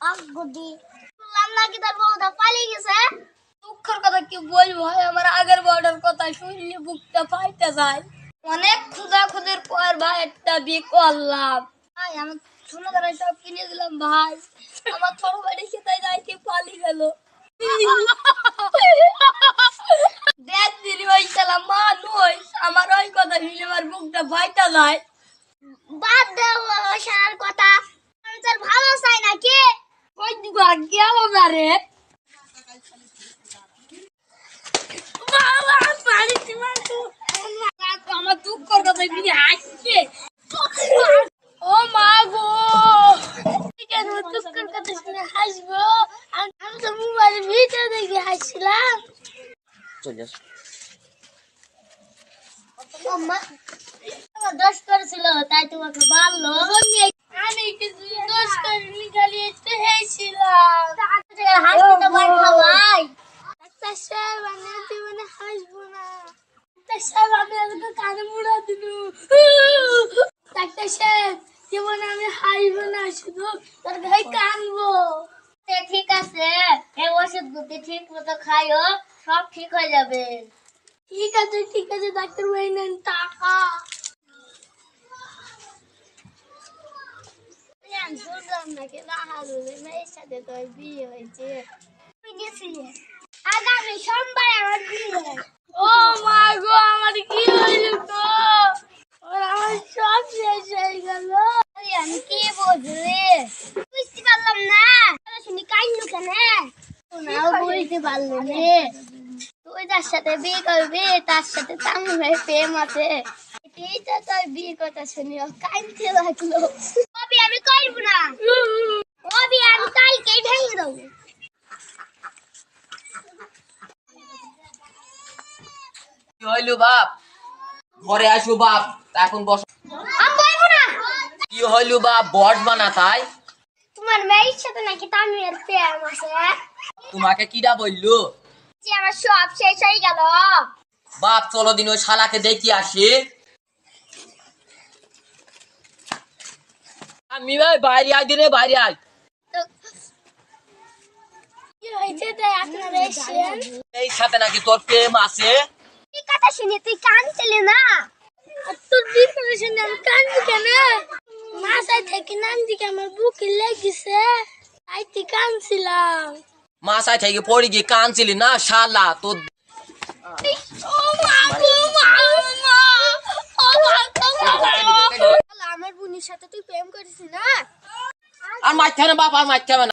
আগুদি শুনলাম নাকি তার বউটা পালিয়ে গেছে। দুঃখের কথা কি বলবো ভাই, আমার আগের বউটার কথা শুনলে বুকটা ফাইতে যায়। অনেক খুদের পর ভাই একটা বিয়ে করলাম। ভাই আমার ছোট দাঁড়ায় সব কিনে দিলাম ভাই, আমার ছোট বাড়ি খেতে যাইতে পালিয়ে গেল। দেখ দিলি ওই শালা মানুষ, আমার ওই কথা শুনলে আমার বুকটা ফাইতে যায়। বাদ দাও সারার কথা, আমি তোর ভালো চাই নাকি। ওই দিকে আর গেল না রে। বাবা পানিতে মারতো আমার দুঃখের কথা শুনে হাসছে। ও মা গো, কেন দুঃখের কথা শুনে হাসবো? আমি তো মোবাইলের ভিডিও দেখে হাসছিলাম। আমার দোষ করেছিল তাই তোমাকে মারলো। আমি কিছু দোষ করিনি, খালি একটু হেসেছিলাম। হাসতে তো মার খাওয়াই। ডাক্তার সাহেব আমি জীবনে হাসবো না। ডাক্তার সাহেব আমি আজকে কানে মুড়া দিলু। ডাক্তার সাহেব জীবনে আমি হাসবো না, শুধু তোর ভাই কানবো। ঠিক আছে, এই ওষুধ গুলি ঠিক মতো খাইও, সব ঠিক হয়ে যাবে। ঠিক আছে ডাক্তার ভাই, নেন টাকা। বুঝলাম নাকি রাহারুলের মেয়ের সাথে তোর বিয়ে হয়েছে। আগামী সোমবার আমার বিয়ে। ও মা গো, আমার কি হইল গো? আমার সব শেষ হয়ে গেল। আমি কি বুঝলি, বুঝতে পারলাম না। শুনি কাইন্নু কেন? নাও বুঝতে পারলো নে। তুই যার সাথে বিয়ে করবি তার সাথে তেমন ভাই প্রেম আছে। এটাই তো তোর বিয়ে কথা শুনি কাইনতে লাগলো। কবি আমি করবো না, কবি আমি কালকেই ভেঙে দেবো। কি হইলো বাপ? ঘরে আসো বাপ, এখন বস। আমি করবো না। কি হইলো বাপ? বসবা না তাই? তোমার মেয়ের সাথে নাকি তামিমের প্রেম আছে। তোমাকে কিডা বললো? যে আমার সব শেষ হয়ে গেল। বাপ চলো দিন ওই শালাকে দেখি আসি। আমি ভাই বাইরে আই দিনে, বাইরে আই। কি হয়েছে তাই আপনারা এসেছেন? এই সাথে নাকি তোর প্রেম আছে? এই কথা শুনে তুই কাঁদছিলি না? আর তোর বিপদের শুনে আমি কান্দি কেন? মাথায় থেকে নাম দিকে আমার বুকে লেগেছে, তাই তুই কাঁদছিলাম। মাথায় থেকে পড়ে গিয়ে কাঁদছিলি না শালা তোর। ও মা গো, মা, ও মা গো, মা। আমার বোনের সাথে তুই প্রেম করিস না? আর মারতে হবে না বাপ, আর মারতে হবে না।